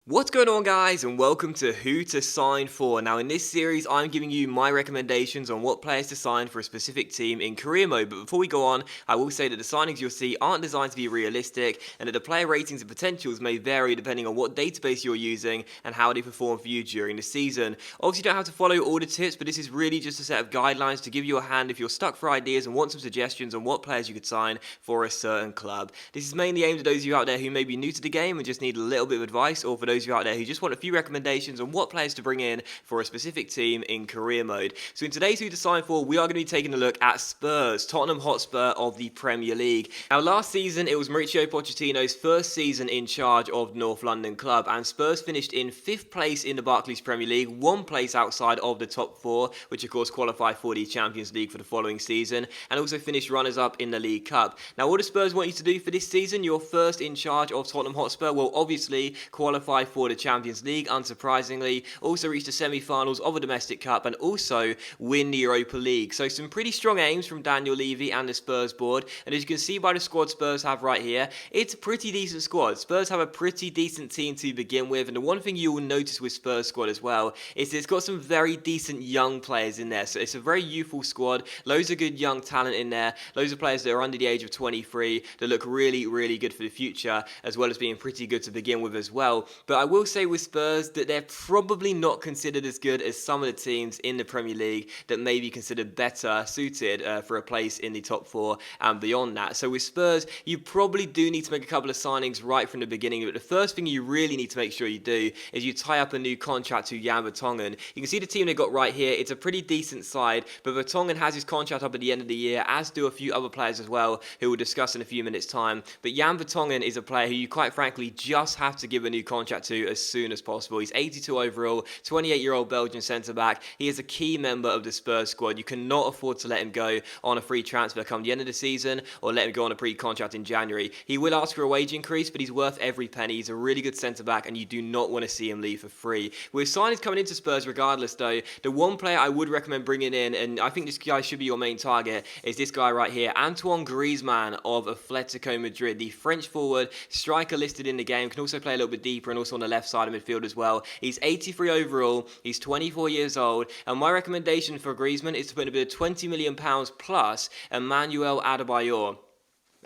What's going on, guys, and welcome to Who to Sign For. Now in this series I'm giving you my recommendations on what players to sign for a specific team in career mode, but before we go on I will say that the signings you'll see aren't designed to be realistic and that the player ratings and potentials may vary depending on what database you're using and how they perform for you during the season. Obviously you don't have to follow all the tips, but this is really just a set of guidelines to give you a hand if you're stuck for ideas and want some suggestions on what players you could sign for a certain club. This is mainly aimed at those of you out there who may be new to the game and just need a little bit of advice, or for those of you out there who just want a few recommendations on what players to bring in for a specific team in career mode. So in today's Who to Sign For, we are going to be taking a look at Spurs, Tottenham Hotspur of the Premier League. Now last season it was Mauricio Pochettino's first season in charge of the North London club, and Spurs finished in 5th place in the Barclays Premier League, 1 place outside of the top 4, which of course qualified for the Champions League for the following season, and also finished runners-up in the League Cup. Now what do Spurs want you to do for this season? You're first in charge of Tottenham Hotspur. Well, obviously qualify for the Champions League, unsurprisingly, also reach the semi-finals of a domestic cup, and also win the Europa League. So some pretty strong aims from Daniel Levy and the Spurs board, and as you can see by the squad Spurs have right here, it's a pretty decent squad. Spurs have a pretty decent team to begin with, and the one thing you will notice with Spurs squad as well is it's got some very decent young players in there. So it's a very youthful squad, loads of good young talent in there, loads of players that are under the age of 23 that look really good for the future, as well as being pretty good to begin with as well. But I will say with Spurs that they're probably not considered as good as some of the teams in the Premier League that may be considered better suited for a place in the top 4 and beyond that. So with Spurs, you probably do need to make a couple of signings right from the beginning, but the first thing you really need to make sure you do is you tie up a new contract to Jan Vertonghen. You can see the team they got right here. It's a pretty decent side, but Vertonghen has his contract up at the end of the year, as do a few other players as well, who we'll discuss in a few minutes time. But Jan Vertonghen is a player who you quite frankly just have to give a new contract to as soon as possible. He's 82 overall, 28-year-old Belgian centre-back. He is a key member of the Spurs squad. You cannot afford to let him go on a free transfer come the end of the season, or let him go on a pre-contract in January. He will ask for a wage increase, but he's worth every penny. He's a really good centre-back, and you do not want to see him leave for free. With signings coming into Spurs regardless, though, the one player I would recommend bringing in, and I think this guy should be your main target, is this guy right here, Antoine Griezmann of Atletico Madrid, the French forward, striker listed in the game, can also play a little bit deeper and also on the left side of midfield as well. He's 83 overall, he's 24 years old, and my recommendation for Griezmann is to put in a bit of £20 million plus Emmanuel Adebayor.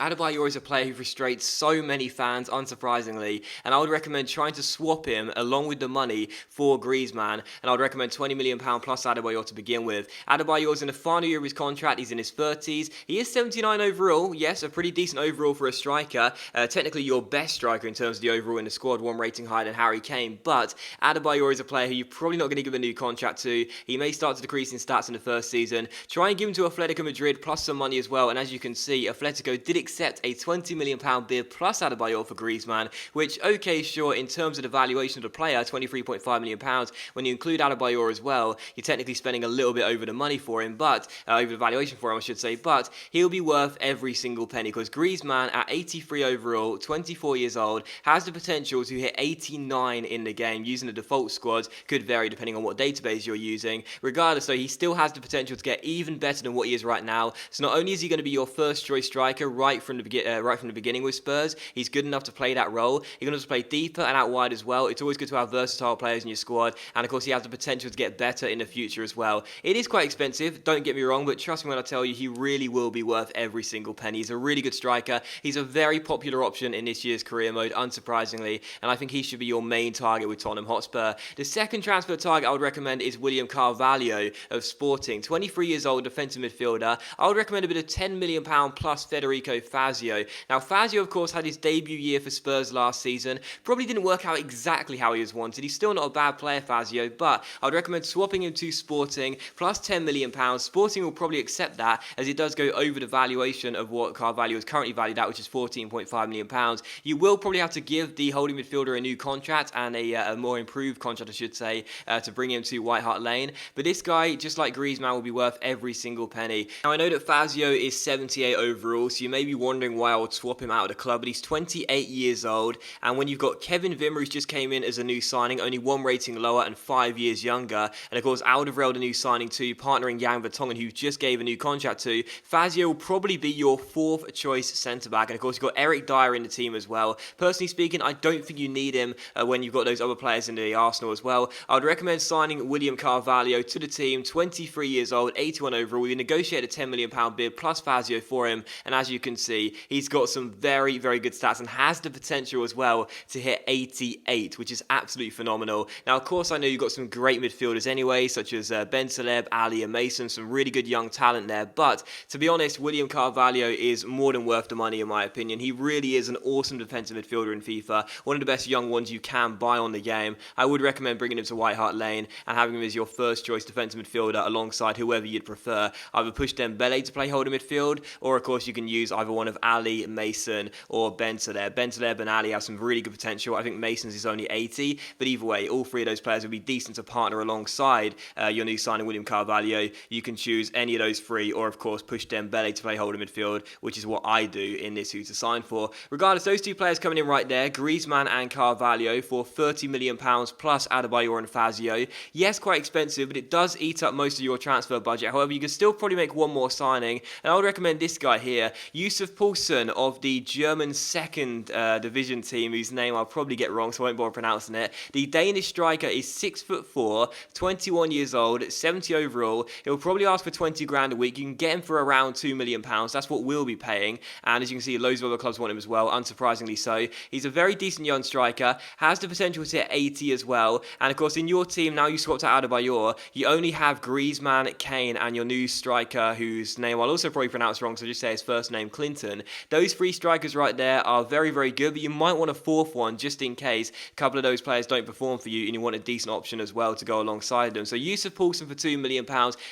Adebayor is a player who frustrates so many fans, unsurprisingly, and I would recommend trying to swap him along with the money for Griezmann, and I would recommend £20 million plus Adebayor to begin with. Adebayor is in the final year of his contract, he's in his 30s, he is 79 overall, yes, a pretty decent overall for a striker, technically your best striker in terms of the overall in the squad, 1 rating higher than Harry Kane, but Adebayor is a player who you're probably not going to give a new contract to. He may start to decrease in stats in the first season. Try and give him to Atletico Madrid plus some money as well, and as you can see, Atletico did accept a £20 million bid plus Adebayor for Griezmann, which, okay, sure, in terms of the valuation of the player, £23.5 million, when you include Adebayor as well, you're technically spending a little bit over the money for him, but, over the valuation for him, I should say, but he'll be worth every single penny, because Griezmann, at 83 overall, 24 years old, has the potential to hit 89 in the game, using the default squad, could vary depending on what database you're using. Regardless, though, he still has the potential to get even better than what he is right now, so not only is he going to be your first choice striker right from the beginning with Spurs, he's good enough to play that role. He can also play deeper and out wide as well. It's always good to have versatile players in your squad, and of course he has the potential to get better in the future as well. It is quite expensive, don't get me wrong, but trust me when I tell you, he really will be worth every single penny. He's a really good striker. He's a very popular option in this year's career mode, unsurprisingly, and I think he should be your main target with Tottenham Hotspur. The second transfer target I would recommend is William Carvalho of Sporting, 23 years old, defensive midfielder. I would recommend a bit of £10 million plus Federico Fazio. Now, Fazio, of course, had his debut year for Spurs last season. Probably didn't work out exactly how he was wanted. He's still not a bad player, Fazio, but I would recommend swapping him to Sporting, plus £10 million. Sporting will probably accept that, as it does go over the valuation of what Carvalho is currently valued at, which is £14.5 million. You will probably have to give the holding midfielder a new contract, and a more improved contract, I should say, to bring him to White Hart Lane. But this guy, just like Griezmann, will be worth every single penny. Now, I know that Fazio is 78 overall, so you may be be wondering why I would swap him out of the club, but he's 28 years old, and when you've got Kevin Wimmer, who's just came in as a new signing, only one rating lower and 5 years younger, and of course Alderweireld, a new signing too, partnering Jan Vertonghen, who just gave a new contract to, Fazio will probably be your fourth choice centre-back, and of course you've got Eric Dyer in the team as well. Personally speaking, I don't think you need him when you've got those other players in the Arsenal as well. I would recommend signing William Carvalho to the team, 23 years old, 81 overall. We negotiated a £10 million bid plus Fazio for him, and as you can see, he's got some very, very good stats and has the potential as well to hit 88, which is absolutely phenomenal. Now, of course, I know you've got some great midfielders anyway, such as Ben Taleb, Ali and Mason, some really good young talent there, but to be honest, William Carvalho is more than worth the money in my opinion. He really is an awesome defensive midfielder in FIFA, one of the best young ones you can buy on the game. I would recommend bringing him to White Hart Lane and having him as your first choice defensive midfielder alongside whoever you'd prefer. Either push Dembele to play holding midfield, or of course you can use either one of Ali, Mason or Ben Taleb. Ben Taleb and Ali have some really good potential. I think Mason's is only 80, but either way, all three of those players would be decent to partner alongside your new signing William Carvalho. You can choose any of those three, or of course push Dembele to play holding midfield, which is what I do in this Who to Sign For. Regardless, those two players coming in right there, Griezmann and Carvalho, for £30 million plus Adebayor and Fazio. Yes, quite expensive, but it does eat up most of your transfer budget. However, you can still probably make one more signing, and I would recommend this guy here, Yusuf Poulsen of the German second division team, whose name I'll probably get wrong, so I won't bother pronouncing it. The Danish striker is 6'4", 21 years old, 70 overall. He'll probably ask for 20 grand a week. You can get him for around £2 million. That's what we'll be paying, and as you can see, loads of other clubs want him as well, unsurprisingly so. He's a very decent young striker, has the potential to hit 80 as well, and of course in your team, now you swapped out Adebayor, you only have Griezmann, Kane, and your new striker, whose name I'll also probably pronounce wrong, so just say his first name, Clinton. Those three strikers right there are very, very good, but you might want a fourth one just in case a couple of those players don't perform for you and you want a decent option as well to go alongside them. So Yusuf Poulsen for £2 million,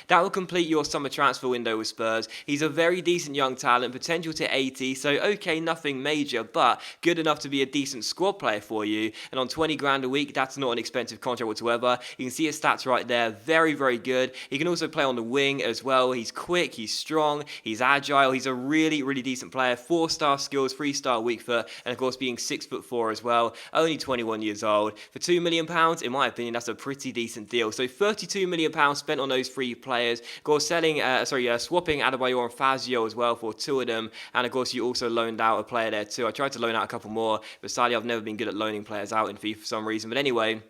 that will complete your summer transfer window with Spurs. He's a very decent young talent, potential to 80, so okay, nothing major, but good enough to be a decent squad player for you, and on 20 grand a week, that's not an expensive contract whatsoever. You can see his stats right there, very, very good. He can also play on the wing as well. He's quick, he's strong, he's agile, he's a really, really decent player. 4-star skills, 3-star weak foot, and of course being 6'4" as well, only 21 years old. For £2 million, in my opinion, that's a pretty decent deal. So £32 million spent on those three players. Of course, swapping Adebayor and Fazio as well for two of them, and of course you also loaned out a player there too. I tried to loan out a couple more, but sadly I've never been good at loaning players out in FIFA for some reason. But anyway,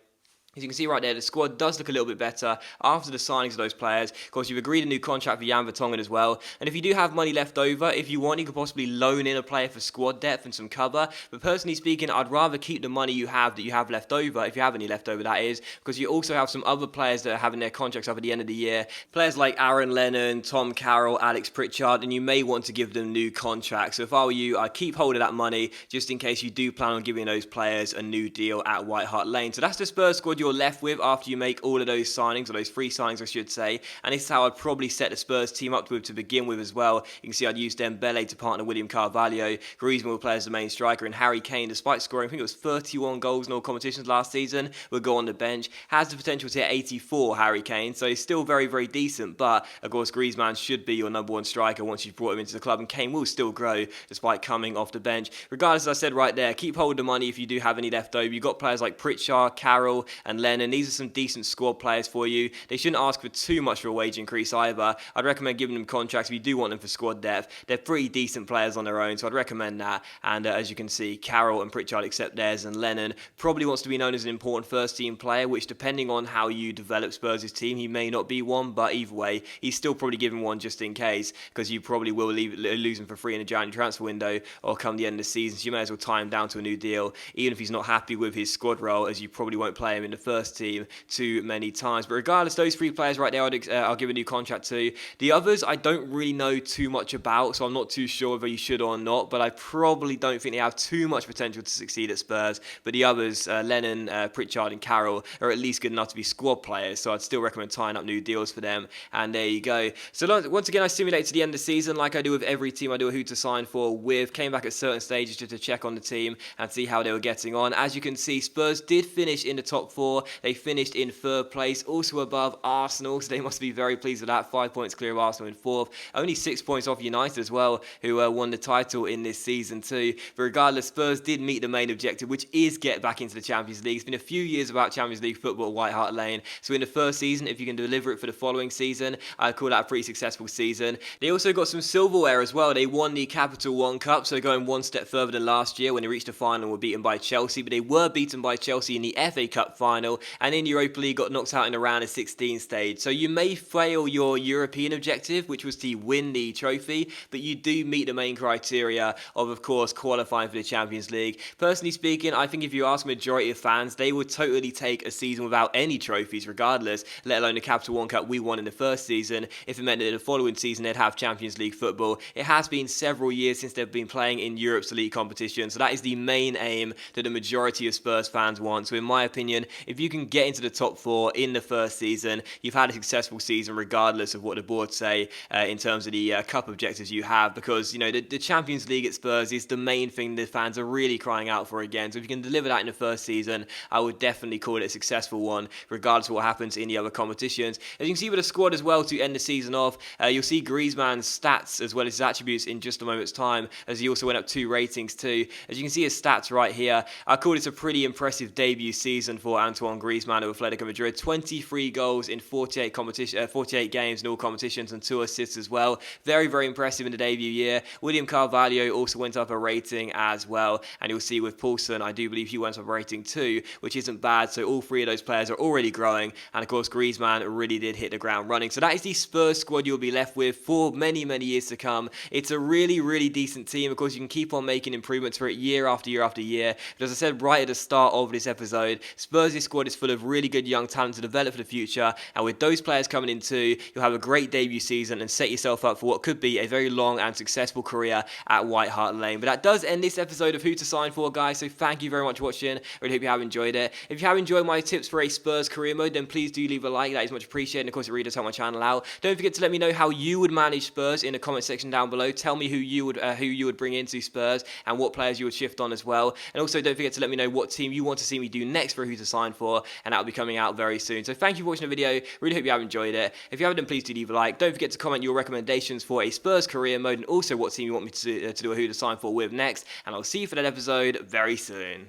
as you can see right there, the squad does look a little bit better after the signings of those players. Of course, you've agreed a new contract for Jan Vertonghen as well. And if you do have money left over, if you want, you could possibly loan in a player for squad depth and some cover. But personally speaking, I'd rather keep the money you have left over, if you have any left over, that is, because you also have some other players that are having their contracts up at the end of the year. Players like Aaron Lennon, Tom Carroll, Alex Pritchard, and you may want to give them new contracts. So if I were you, I'd keep hold of that money just in case you do plan on giving those players a new deal at White Hart Lane. So that's the Spurs squad you're left with after you make all of those signings, or those three signings I should say, and this is how I'd probably set the Spurs team up with to begin with as well. You can see I'd use Dembele to partner William Carvalho, Griezmann will play as the main striker, and Harry Kane, despite scoring I think it was 31 goals in all competitions last season, will go on the bench. Has the potential to hit 84, Harry Kane, so he's still very, very decent, but of course Griezmann should be your number one striker once you've brought him into the club, and Kane will still grow despite coming off the bench. Regardless, as I said right there, keep hold of the money if you do have any left over. You've got players like Pritchard, Carroll and Lennon. These are some decent squad players for you. They shouldn't ask for too much for a wage increase either. I'd recommend giving them contracts if you do want them for squad depth. They're pretty decent players on their own, so I'd recommend that. And as you can see, Carroll and Pritchard accept theirs, and Lennon probably wants to be known as an important first team player, which depending on how you develop Spurs' team, he may not be one, but either way, he's still probably giving one just in case, because you probably will lose him for free in the January transfer window or come the end of the season, so you may as well tie him down to a new deal, even if he's not happy with his squad role, as you probably won't play him in the first team too many times. But regardless, those three players right there I'll give a new contract to. The others I don't really know too much about, so I'm not too sure whether you should or not, but I probably don't think they have too much potential to succeed at Spurs. But the others, Lennon, Pritchard and Carroll, are at least good enough to be squad players, so I'd still recommend tying up new deals for them. And there you go. So once again, I simulate to the end of the season like I do with every team I do a Who to Sign For with. Came back at certain stages just to check on the team and see how they were getting on. As you can see, Spurs did finish in the top 4 4. They finished in 3rd place, also above Arsenal, so they must be very pleased with that. 5 points clear of Arsenal in 4th. Only 6 points off United as well, who won the title in this season too. But regardless, Spurs did meet the main objective, which is get back into the Champions League. It's been a few years about Champions League football at White Hart Lane. So in the first season, if you can deliver it for the following season, I'd call that a pretty successful season. They also got some silverware as well. They won the Capital One Cup, so going one step further than last year when they reached the final and were beaten by Chelsea. But they were beaten by Chelsea in the FA Cup final, and in Europa League got knocked out in the round of 16 stage. So you may fail your European objective, which was to win the trophy, but you do meet the main criteria of course, qualifying for the Champions League. Personally speaking, I think if you ask majority of fans, they would totally take a season without any trophies regardless, let alone the Capital One Cup we won in the first season, if it meant that in the following season they'd have Champions League football. It has been several years since they've been playing in Europe's elite competition, so that is the main aim that the majority of Spurs fans want. So in my opinion, if you can get into the top 4 in the first season, you've had a successful season regardless of what the board say in terms of the cup objectives you have, because, you know, the Champions League at Spurs is the main thing the fans are really crying out for again. So if you can deliver that in the first season, I would definitely call it a successful one, regardless of what happens in the other competitions. As you can see with the squad as well to end the season off, you'll see Griezmann's stats as well as his attributes in just a moment's time, as he also went up 2 ratings too. As you can see his stats right here, I call this a pretty impressive debut season for Antoine Griezmann of Atletico Madrid. 23 goals in 48 games in all competitions and 2 assists as well. Very, very impressive in the debut year. William Carvalho also went up a rating as well, and you'll see with Paulson, I do believe he went up a rating too, which isn't bad. So all 3 of those players are already growing, and of course Griezmann really did hit the ground running. So that is the Spurs squad you'll be left with for many, many years to come. It's a really, really decent team. Of course, you can keep on making improvements for it year after year after year. But as I said right at the start of this episode, Spurs' squad is full of really good young talent to develop for the future, and with those players coming in too, you'll have a great debut season and set yourself up for what could be a very long and successful career at White Hart Lane. But that does end this episode of Who to Sign For, guys, so thank you very much for watching. I really hope you have enjoyed it. If you have enjoyed my tips for a Spurs career mode, then please do leave a like. That is much appreciated, and of course it really does help my channel out. Don't forget to let me know how you would manage Spurs in the comment section down below. Tell me who you would bring into Spurs and what players you would shift on as well. And also don't forget to let me know what team you want to see me do next for Who to Sign For, and that will be coming out very soon. So thank you for watching the video. Really hope you have enjoyed it. If you haven't, then please do leave a like. Don't forget to comment your recommendations for a Spurs career mode, and also what team you want me to do a Who to Sign For with next. And I'll see you for that episode very soon.